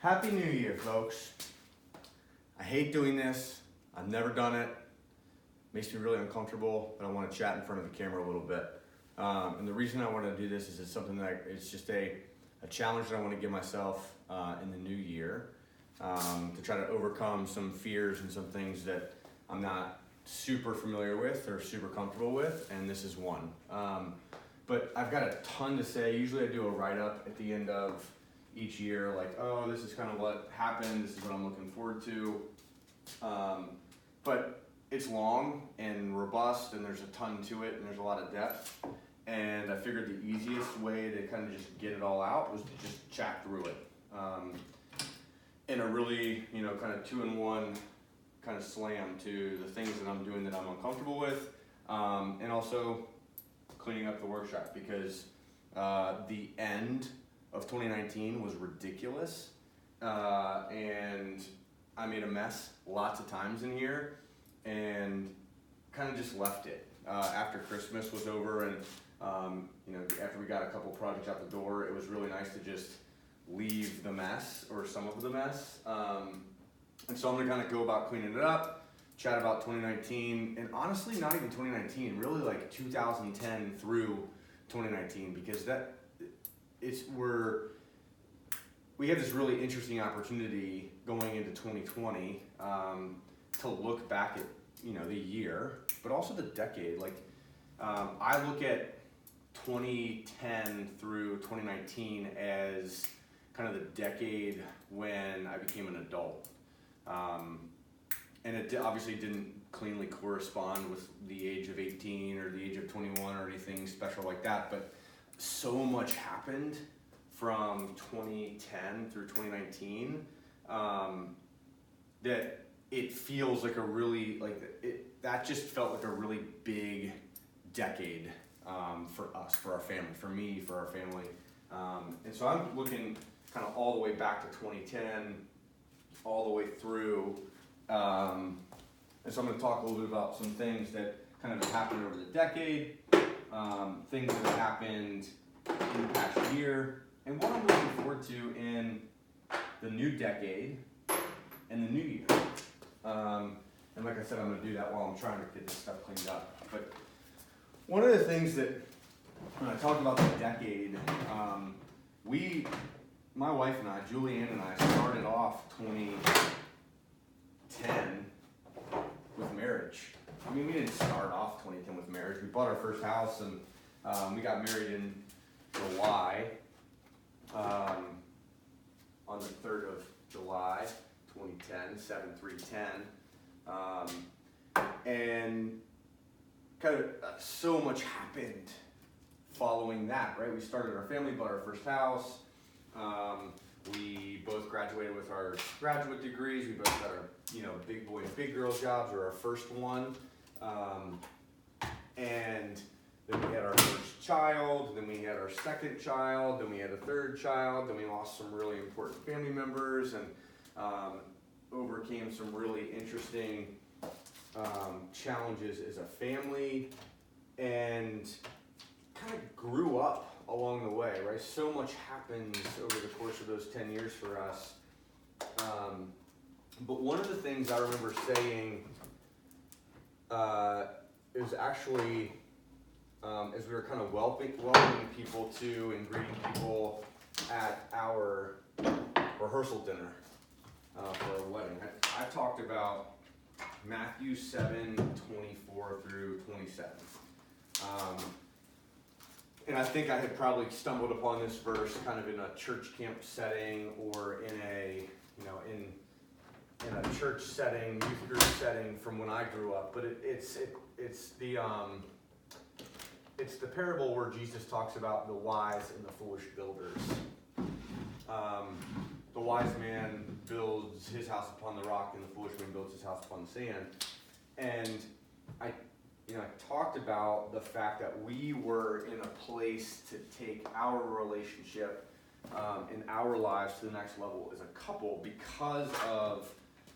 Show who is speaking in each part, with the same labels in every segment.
Speaker 1: Happy New Year, folks. I hate doing this. I've never done it. Makes me really uncomfortable, but I want to chat in front of the camera a little bit. And the reason I want to do this is it's something that it's just a challenge that I want to give myself in the new year to try to overcome some fears and some things that I'm not super familiar with or super comfortable with, and this is one. But I've got a ton to say. Usually I do a write-up at the end of each year, like, oh, this is kind of what happened, this is what I'm looking forward to. But it's long and robust, and there's a ton to it, and there's a lot of depth. And I figured the easiest way to kind of just get it all out was to just chat through it. In a really, kind of 2-in-1 kind of slam to the things that I'm doing that I'm uncomfortable with, and also cleaning up the workshop, because the end of 2019 was ridiculous, and I made a mess lots of times in here, and kind of just left it. After Christmas was over, and after we got a couple projects out the door, it was really nice to just leave the mess, or some of the mess. And so I'm gonna kind of go about cleaning it up, chat about 2019, and honestly, not even 2019, really like 2010 through 2019, because we have this really interesting opportunity going into 2020 to look back at the year, but also the decade. Like I look at 2010 through 2019 as kind of the decade when I became an adult. And it obviously didn't cleanly correspond with the age of 18 or the age of 21 or anything special like that, but so much happened from 2010 through 2019 that it feels like that just felt like a really big decade for us, for our family, for me, for our family. And so I'm looking kind of all the way back to 2010, all the way through. And so I'm going to talk a little bit about some things that kind of happened over the decade, things that have happened in the past year, and what I'm looking forward to in the new decade and the new year. And like I said, I'm going to do that while I'm trying to get this stuff cleaned up. But one of the things that, when I talk about the decade, my wife and I, Julianne and I, started off 2010 with marriage. I mean, we didn't start off 2010 with marriage. We bought our first house, and we got married in July, on the 3rd of July, 2010, 7/3/10. And kind of so much happened following that, right? We started our family, bought our first house. We both graduated with our graduate degrees. We both got our, big boy and big girl jobs, or our first one. And then we had our first child, then we had our second child, then we had a third child, then we lost some really important family members, and overcame some really interesting challenges as a family, and kind of grew up along the way, right? So much happens over the course of those 10 years for us. But one of the things I remember saying is actually, as we were kind of welcoming people to and greeting people at our rehearsal dinner for our wedding, I talked about Matthew 7:24 through 27. And I think I had probably stumbled upon this verse kind of in a church camp setting, or in a church setting, youth group setting from when I grew up. But it's the parable where Jesus talks about the wise and the foolish builders. The wise man builds his house upon the rock, and the foolish man builds his house upon the sand. And I talked about the fact that we were in a place to take our relationship in our lives to the next level as a couple, because of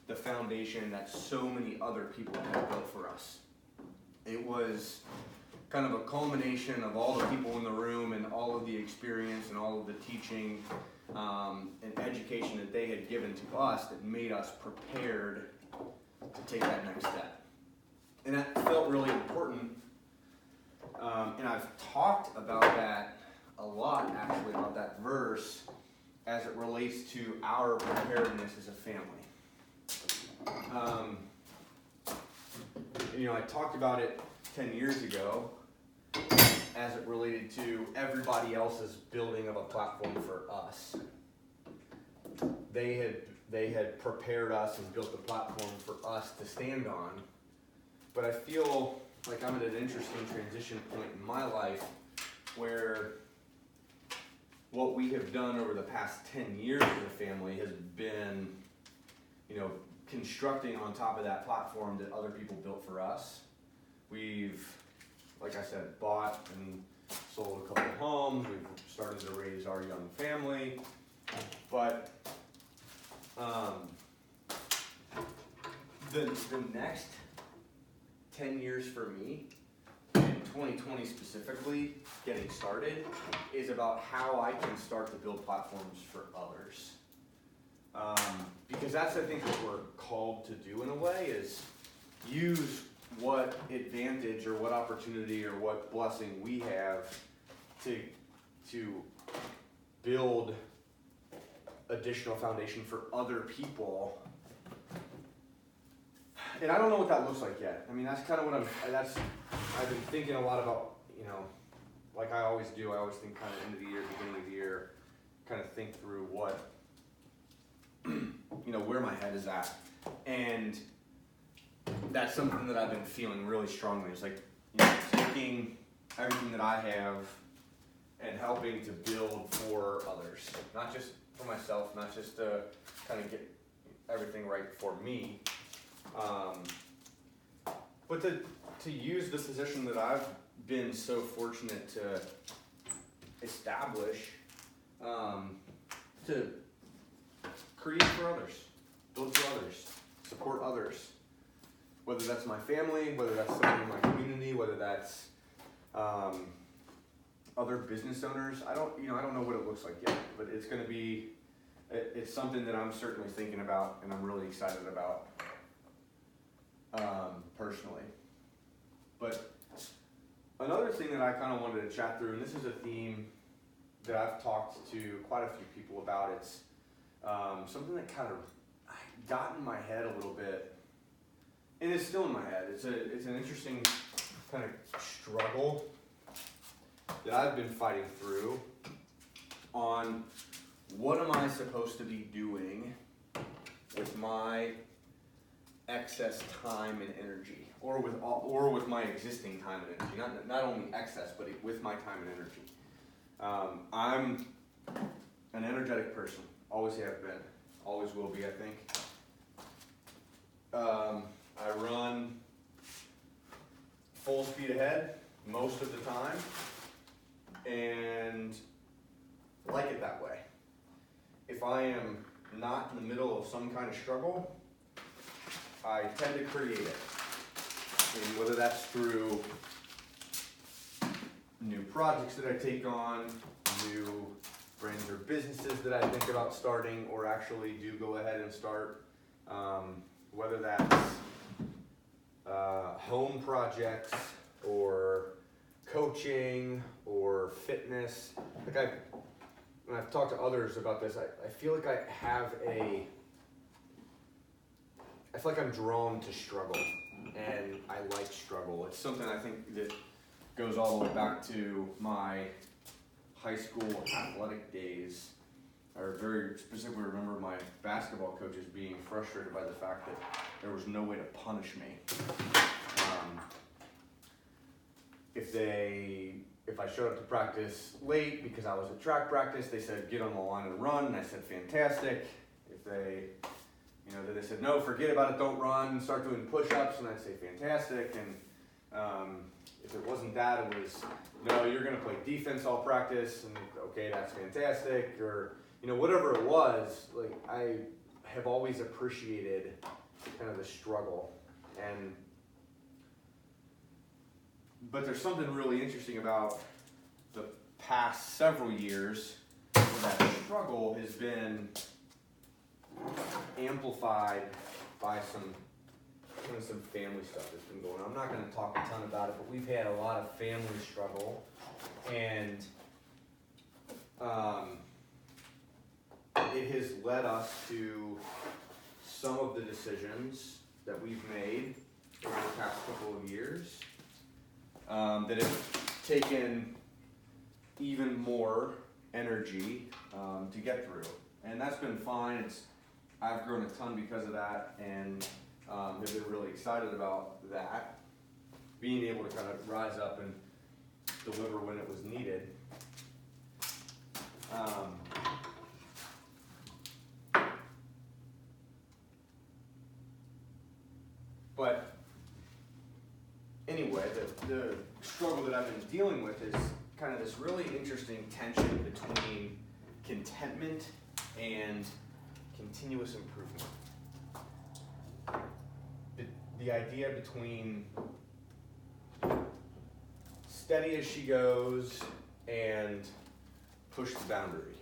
Speaker 1: the foundation that so many other people had built for us. It was kind of a culmination of all the people in the room and all of the experience and all of the teaching and education that they had given to us that made us prepared to take that next step. And that felt really important. And I've talked about that a lot, actually, about that verse as it relates to our preparedness as a family. I talked about it 10 years ago as it related to everybody else's building of a platform for us. They had prepared us and built the platform for us to stand on. But I feel like I'm at an interesting transition point in my life where what we have done over the past 10 years as a family has been, constructing on top of that platform that other people built for us. We've, like I said, bought and sold a couple of homes. We've started to raise our young family. But the next 10 years for me, in 2020 specifically, getting started, is about how I can start to build platforms for others. Because that's, I think, what we're called to do in a way, is use what advantage or what opportunity or what blessing we have to build additional foundation for other people. And I don't know what that looks like yet. I mean, that's kind of what I've been thinking a lot about, like I always do. I always think kind of end of the year, beginning of the year, kind of think through what, where my head is at. And that's something that I've been feeling really strongly. It's like, taking everything that I have and helping to build for others. Not just for myself, not just to kind of get everything right for me, but to use the position that I've been so fortunate to establish, to create for others, build for others, support others. Whether that's my family, whether that's someone in my community, whether that's other business owners. I don't know what it looks like yet, but it's going to be, it's something that I'm certainly thinking about and I'm really excited about, personally. But another thing that I kind of wanted to chat through, and this is a theme that I've talked to quite a few people about. It's something that kind of got in my head a little bit, and it's still in my head. It's an interesting kind of struggle that I've been fighting through on what am I supposed to be doing with my excess time and energy, or with my existing time and energy. Not only excess, but with my time and energy. I'm an energetic person. Always have been. Always will be, I think. I run full speed ahead most of the time, and like it that way. If I am not in the middle of some kind of struggle, I tend to create it. And whether that's through new projects that I take on, new brands or businesses that I think about starting or actually do go ahead and start, whether that's home projects or coaching or fitness. When I've talked to others about this, I feel like I feel like I'm drawn to struggle, and I like struggle. It's something I think that goes all the way back to my high school athletic days. I very specifically remember my basketball coaches being frustrated by the fact that there was no way to punish me. If I showed up to practice late because I was at track practice, they said, get on the line and run, and I said, fantastic. If they said, no, forget about it, don't run, start doing push-ups, and I'd say, fantastic. And if it wasn't that, it was, no, you're going to play defense all practice, and okay, that's fantastic. Or, whatever it was, like, I have always appreciated kind of the struggle. But there's something really interesting about the past several years that struggle has been amplified by some family stuff that's been going on. I'm not going to talk a ton about it, but we've had a lot of family struggle, and it has led us to some of the decisions that we've made over the past couple of years that have taken even more energy to get through, and that's been fine. I've grown a ton because of that, and have been really excited about that, being able to kind of rise up and deliver when it was needed. But anyway, the struggle that I've been dealing with is kind of this really interesting tension between contentment and continuous improvement. The idea between steady as she goes and push the boundary.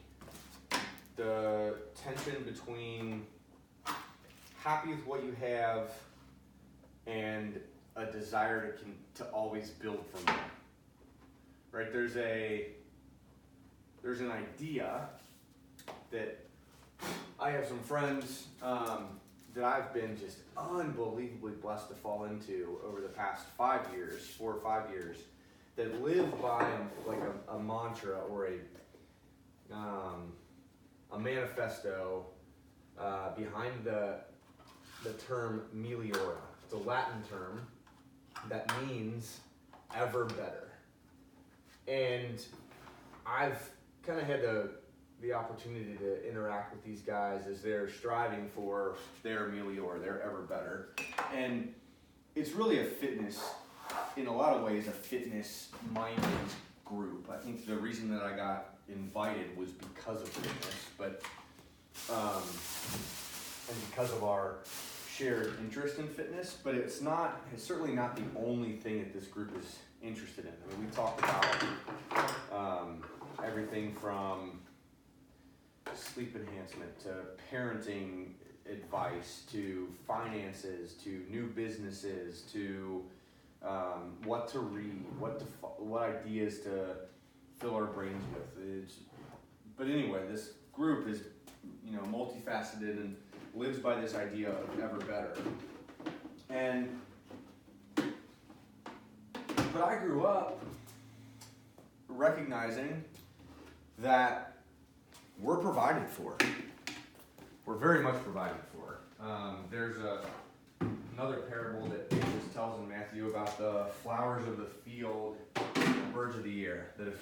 Speaker 1: The tension between happy with what you have and a desire to always build from there. Right? There's an idea that I have some friends that I've been just unbelievably blessed to fall into over the past 4 or 5 years, that live by like a mantra or a manifesto behind the term Meliora. It's a Latin term that means ever better. And I've kind of had the opportunity to interact with these guys as they're striving for their Meliora, their ever better. And it's really in a lot of ways, a fitness-minded group. I think the reason that I got invited was because of fitness, but and because of our shared interest in fitness. But it's certainly not the only thing that this group is interested in. I mean, we talk about everything from sleep enhancement to parenting advice to finances to new businesses to what to read, what ideas to fill our brains with. But anyway, this group is multifaceted and lives by this idea of ever better. But I grew up recognizing that we're provided for. We're very much provided for. There's another parable that Jesus tells in Matthew about the flowers of the field, the birds of the air, that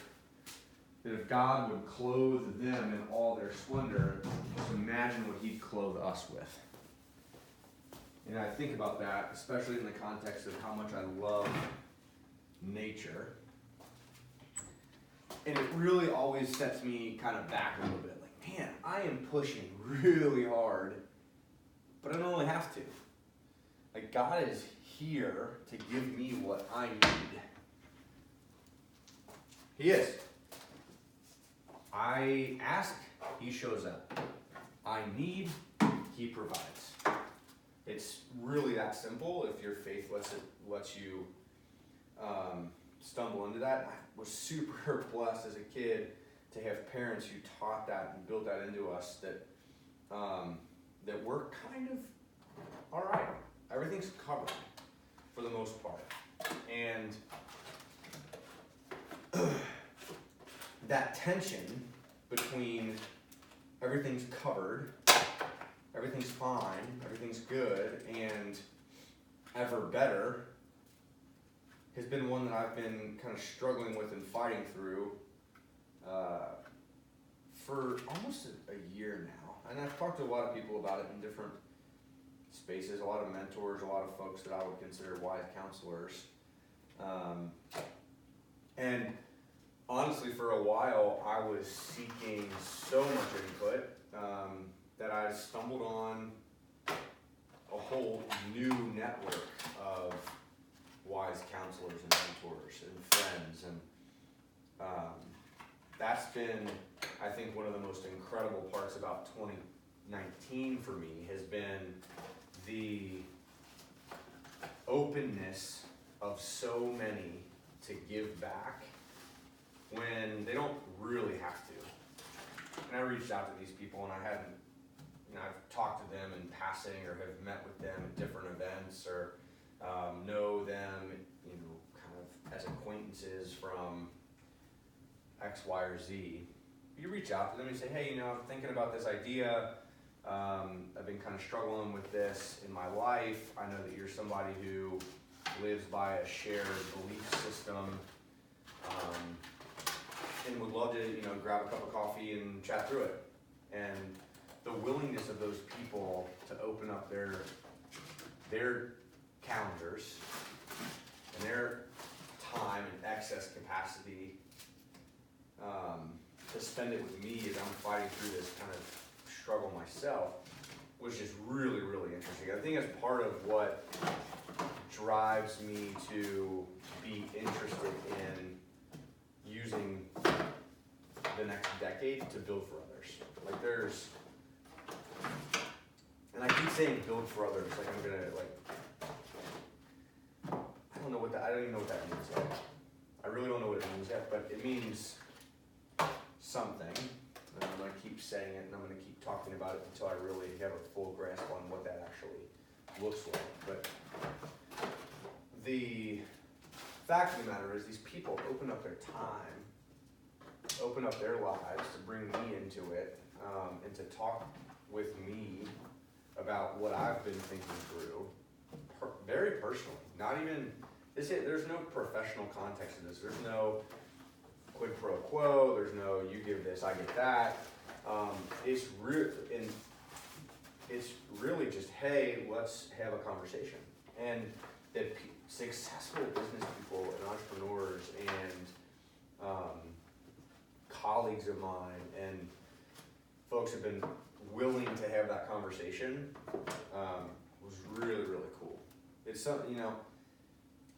Speaker 1: if God would clothe them in all their splendor, just imagine what he'd clothe us with. And I think about that, especially in the context of how much I love nature. And it really always sets me kind of back a little bit. Like, man, I am pushing really hard, but I don't really have to. Like, God is here to give me what I need. He is. I ask, he shows up. I need, he provides. It's really that simple if your faith lets you stumble into that. I was super blessed as a kid to have parents who taught that and built that into us, that we're kind of all right. Everything's covered for the most part. And that tension between everything's covered, everything's fine, everything's good, and ever better has been one that I've been kind of struggling with and fighting through for almost a year now. And I've talked to a lot of people about it in different spaces, a lot of mentors, a lot of folks that I would consider wise counselors. And honestly, for a while, I was seeking so much input that I stumbled on a whole new network of wise counselors and mentors and friends, and that's been I think one of the most incredible parts about 2019 for me has been the openness of so many to give back when they don't really have to. And I reached out to these people, and I hadn't, I've talked to them in passing or have met with them at different events or know them, kind of as acquaintances from X, Y, or Z. You reach out to them and say, hey, I'm thinking about this idea. I've been kind of struggling with this in my life. I know that you're somebody who lives by a shared belief system, and would love to, grab a cup of coffee and chat through it. And the willingness of those people to open up their calendars and their time and excess capacity to spend it with me as I'm fighting through this kind of struggle myself was just really, really interesting. I think that's part of what drives me to be interested in using the next decade to build for others. And I keep saying build for others, I don't even know what that means yet. I really don't know what it means yet, but it means something. And I'm gonna keep saying it, and I'm gonna keep talking about it until I really have a full grasp on what that actually looks like. But the fact of the matter is these people open up their time, open up their lives to bring me into it, and to talk with me about what I've been thinking through, very personally. Not even, there's no professional context to this. There's no quid pro quo. There's no you give this, I get that. It's really just, hey, let's have a conversation. And that successful business people and entrepreneurs and colleagues of mine and folks have been willing to have that conversation was really, really cool. It's something,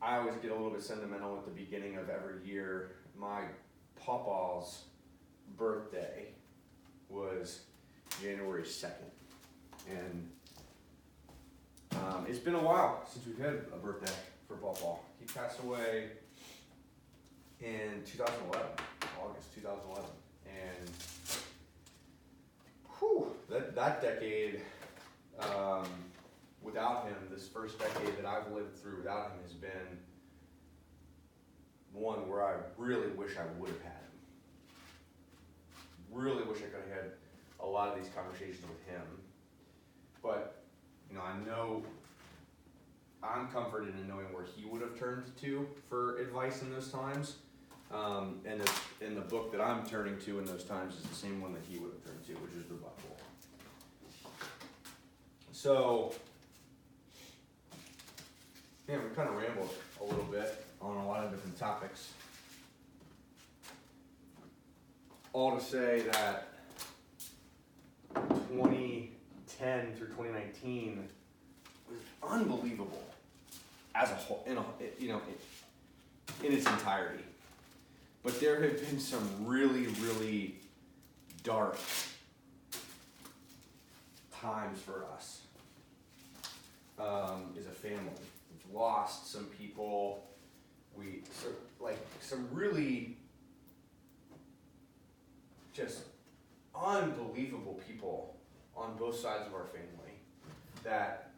Speaker 1: I always get a little bit sentimental at the beginning of every year. My pawpaw's birthday was January 2nd. And it's been a while since we've had a birthday for Pawpaw. He passed away in 2011, August 2011. And that decade, without him, this first decade that I've lived through without him has been one where I really wish I would have had him. Really wish I could have had a lot of these conversations with him. But, I know I'm comforted in knowing where he would have turned to for advice in those times. And the book that I'm turning to in those times is the same one that he would have turned to, which is the Bible. So, we kind of rambled a little bit on a lot of different topics. All to say that 2010 through 2019 was unbelievable as a whole, in its entirety. But there have been some really, really dark times for us as a family. We've lost some people. Some really just unbelievable people on both sides of our family that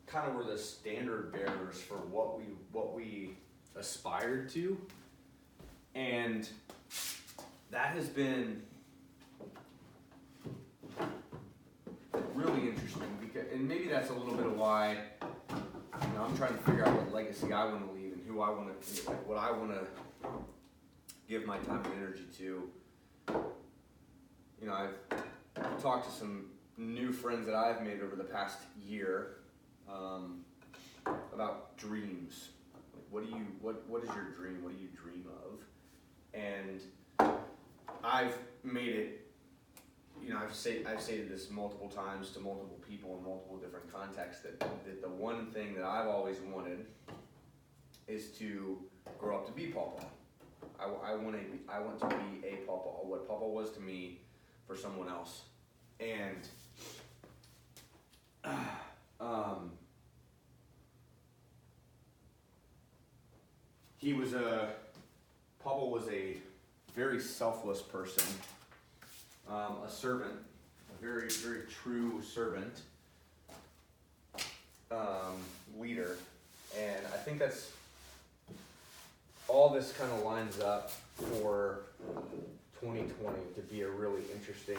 Speaker 1: kind of were the standard bearers for what we aspired to. And that has been really interesting and maybe that's a little bit of why I'm trying to figure out what legacy I want to leave and who I want to, what I want to give my time and energy to. I've talked to some new friends that I've made over the past year about dreams. What is your dream? What do you dream of? And I've made it, I've stated this multiple times to multiple people in multiple different contexts that the one thing that I've always wanted is to grow up to be Pawpaw. I want to be a Pawpaw. What Pawpaw Papa was to me for someone else. And Papa was a very selfless person, a servant, a very, very true servant, leader. And I think that's, all this kind of lines up for 2020 to be a really interesting,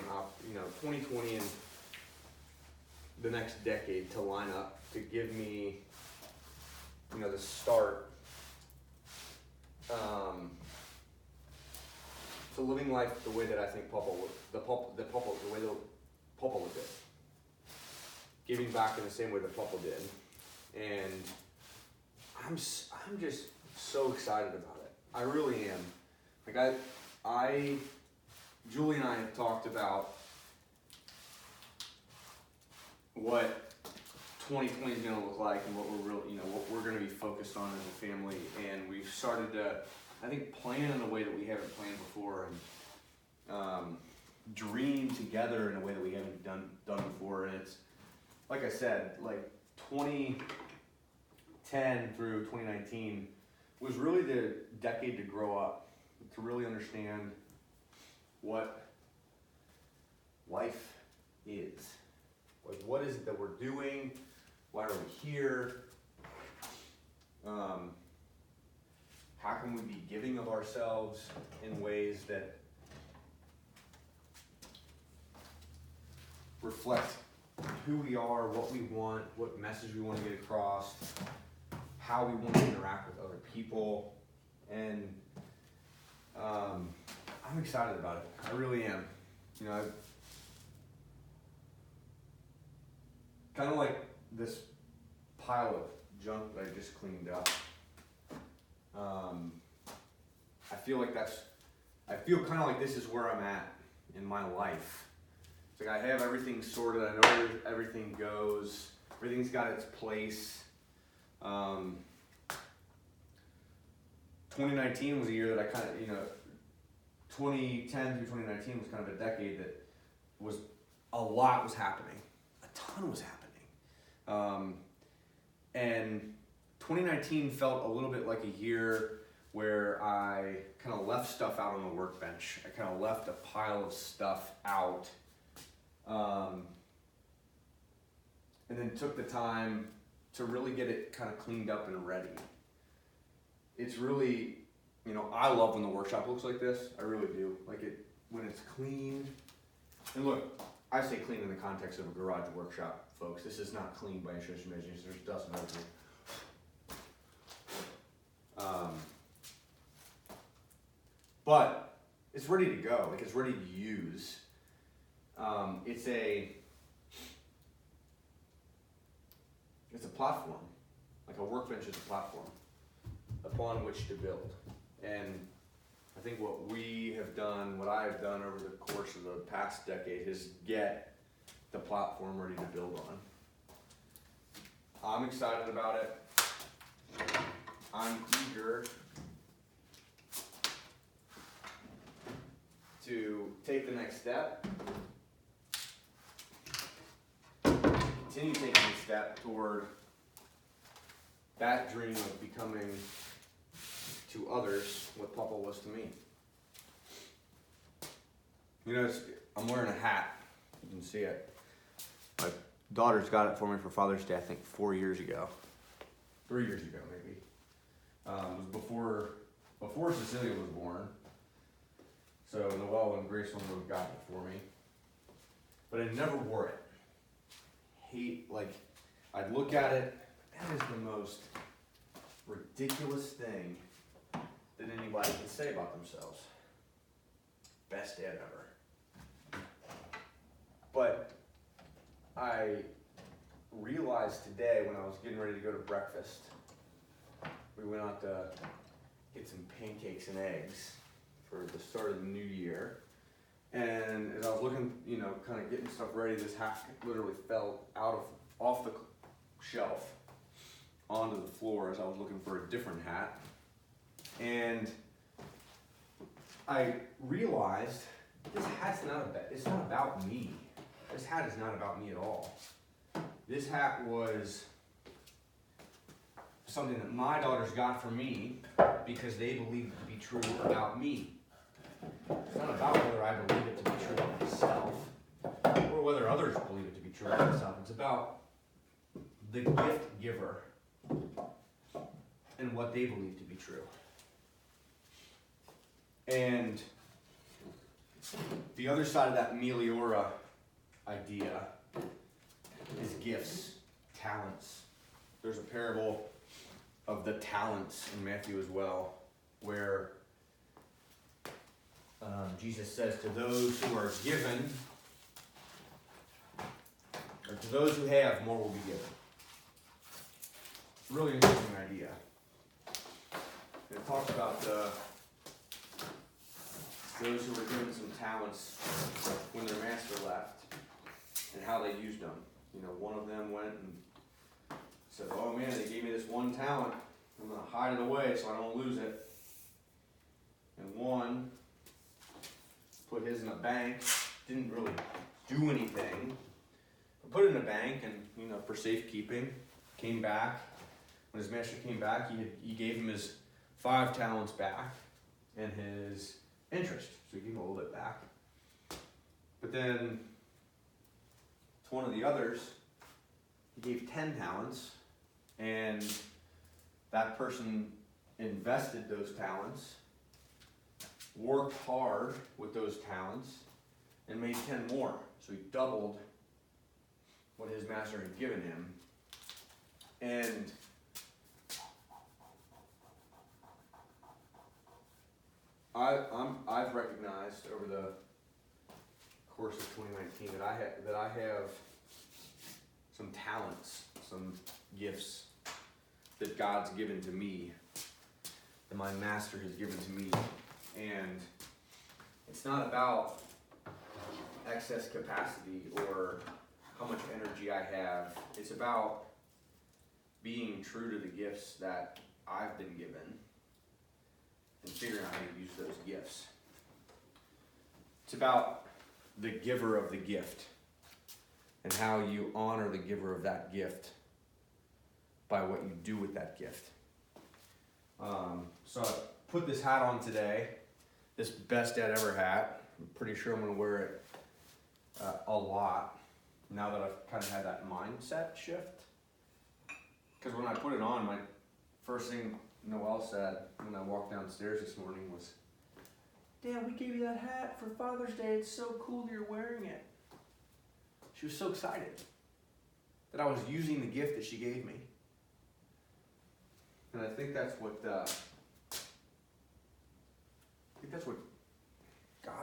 Speaker 1: 2020 and the next decade to line up to give me, the start to living life the way that I think Papa would, the way that Papa would do, giving back in the same way that Papa did, and I'm just so excited about it. I really am. Like Julie and I have talked about what 2020 is going to look like and what we're going to be focused on as a family, and we've started to, I think, plan in a way that we haven't planned before, and dream together in a way that we haven't done before. And it's, like I said, like 2010 through 2019 was really the decade to grow up, to really understand what life is. Like, what is it that we're doing? Why are we here? How can we be giving of ourselves in ways that reflect who we are, what we want, what message we want to get across, how we want to interact with other people, and I'm excited about it. I really am. Kind of like this pile of junk that I just cleaned up. I feel kind of like this is where I'm at in my life. It's like I have everything sorted. I know where everything goes. Everything's got its place. 2019 was a year that I kind of, 2010 through 2019 was kind of a decade that was, a lot was happening. A ton was happening. And 2019 felt a little bit like a year where I kind of left stuff out on the workbench. I kind of left a pile of stuff out, and then took the time to really get it kind of cleaned up and ready. It's really, I love when the workshop looks like this. I really do. Like it when it's clean. And look, I say clean in the context of a garage workshop, folks. This is not clean by any stretch of imagination. There's dust and everything. But it's ready to go. Like, it's ready to use. It's a platform. Like, a workbench is a platform upon which to build. And I think what we have done, what I have done over the course of the past decade, is get the platform ready to build on. I'm excited about it. I'm eager to take the next step, continue taking the step toward that dream of becoming to others what Papa was to me. I'm wearing a hat. You can see it. My daughter's got it for me for Father's Day, I think 4 years ago. 3 years ago, maybe. It was before Cecilia was born. So Noelle and Grace would have gotten it for me. But I never wore it. I'd look at it, that is the most ridiculous thing that anybody can say about themselves. Best dad ever. But I realized today when I was getting ready to go to breakfast, we went out to get some pancakes and eggs for the start of the new year. And as I was looking, kind of getting stuff ready, this hat literally fell off the shelf onto the floor as I was looking for a different hat. And I realized
Speaker 2: this hat's it's not about me. This hat is not about me at all. This hat was something that my daughters got for me because they believed it to be true about me. It's not about whether I believe it to be true of myself or whether others believe it to be true of myself. It's about the gift giver and what they believe to be true. And the other side of that Meliora idea is gifts, talents. There's a parable of the talents in Matthew as well, where Jesus says to those who are given, or to those who have, more will be given. Really interesting idea. It talks about those who were given some talents when their master left and how they used them. You know, one of them went and said, oh man, they gave me this one talent. I'm going to hide it away so I don't lose it. And one put his in a bank, didn't really do anything, but put it in a bank and, you know, for safekeeping, came back. When his master came back, he gave him his 5 talents back and his interest. So he gave him a little bit back. But then to one of the others, he gave 10 talents, and that person invested those talents, worked hard with those talents, and made 10 more. So he doubled what his master had given him. And I've recognized over the course of 2019 that I have some talents, some gifts that God's given to me, that my master has given to me. And it's not about excess capacity or how much energy I have. It's about being true to the gifts that I've been given and figuring out how to use those gifts. It's about the giver of the gift and how you honor the giver of that gift by what you do with that gift. So I put this hat on today, this Best Dad Ever hat. I'm pretty sure I'm going to wear it a lot now that I've kind of had that mindset shift. Because when I put it on, my first thing Noelle said when I walked downstairs this morning was, Dad, we gave you that hat for Father's Day. It's so cool that you're wearing it. She was so excited that I was using the gift that she gave me. And I think that's what God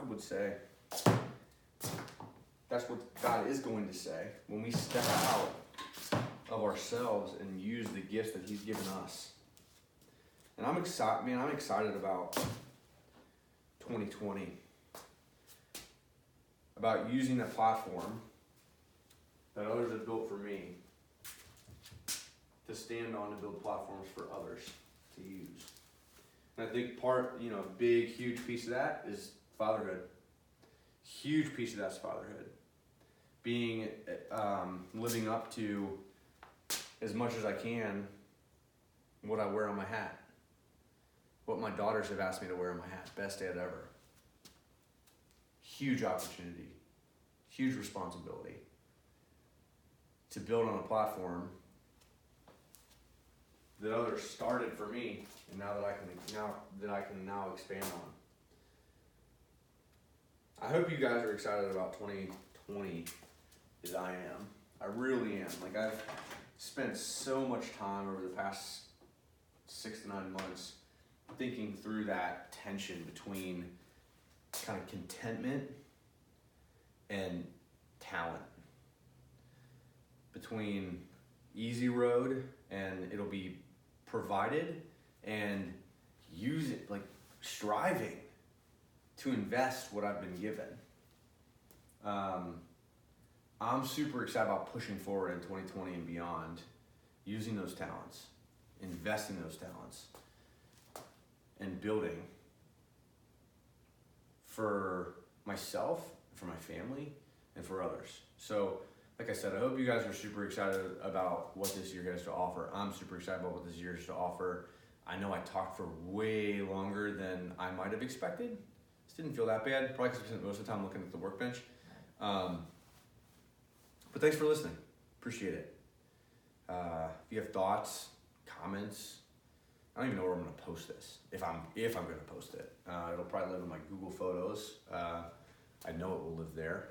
Speaker 2: would say. That's what God is going to say when we step out of ourselves and use the gifts that He's given us. And I'm excited, man. I'm excited about 2020, about using the platform that others have built for me to stand on to build platforms for others to use. And I think big, huge piece of that is fatherhood. Huge piece of that's fatherhood. Being, living up to as much as I can what I wear on my hat. What my daughters have asked me to wear on my hat. Best dad ever. Huge opportunity. Huge responsibility. To build on a platform that others started for me, and now that I can now expand on. I hope you guys are excited about 2020 as I am. I really am. Like, I've spent so much time over the past 6 to 9 months thinking through that tension between kind of contentment and talent, between easy road and it'll be provided, and use it, like striving to invest what I've been given. I'm super excited about pushing forward in 2020 and beyond, using those talents, investing those talents, and building for
Speaker 1: myself, for my family, and for others. So, like I said, I hope you guys are super excited about what this year has to offer. I'm super excited about what this year has to offer. I know I talked for way longer than I might have expected. This didn't feel that bad, probably because I spent most of the time looking at the workbench. But thanks for listening. Appreciate it. If you have thoughts, comments, I don't even know where I'm going to post this. If I'm going to post it, it'll probably live in my Google Photos. I know it will live there.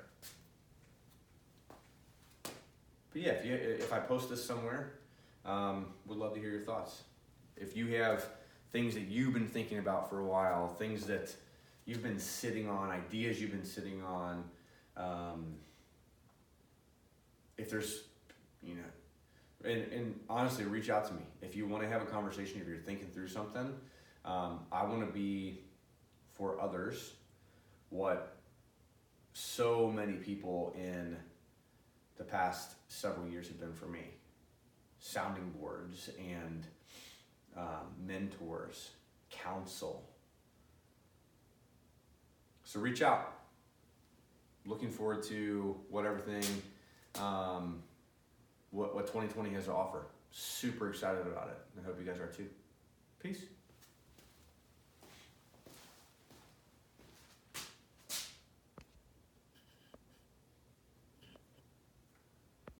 Speaker 1: But yeah, if I post this somewhere, would love to hear your thoughts. If you have things that you've been thinking about for a while, things that you've been sitting on, ideas you've been sitting on, if there's, and honestly, reach out to me. If you want to have a conversation, if you're thinking through something, I want to be for others what so many people in the past several years have been for me. Sounding boards and mentors, counsel. So reach out. Looking forward to what 2020 has to offer. Super excited about it. I hope you guys are too. Peace.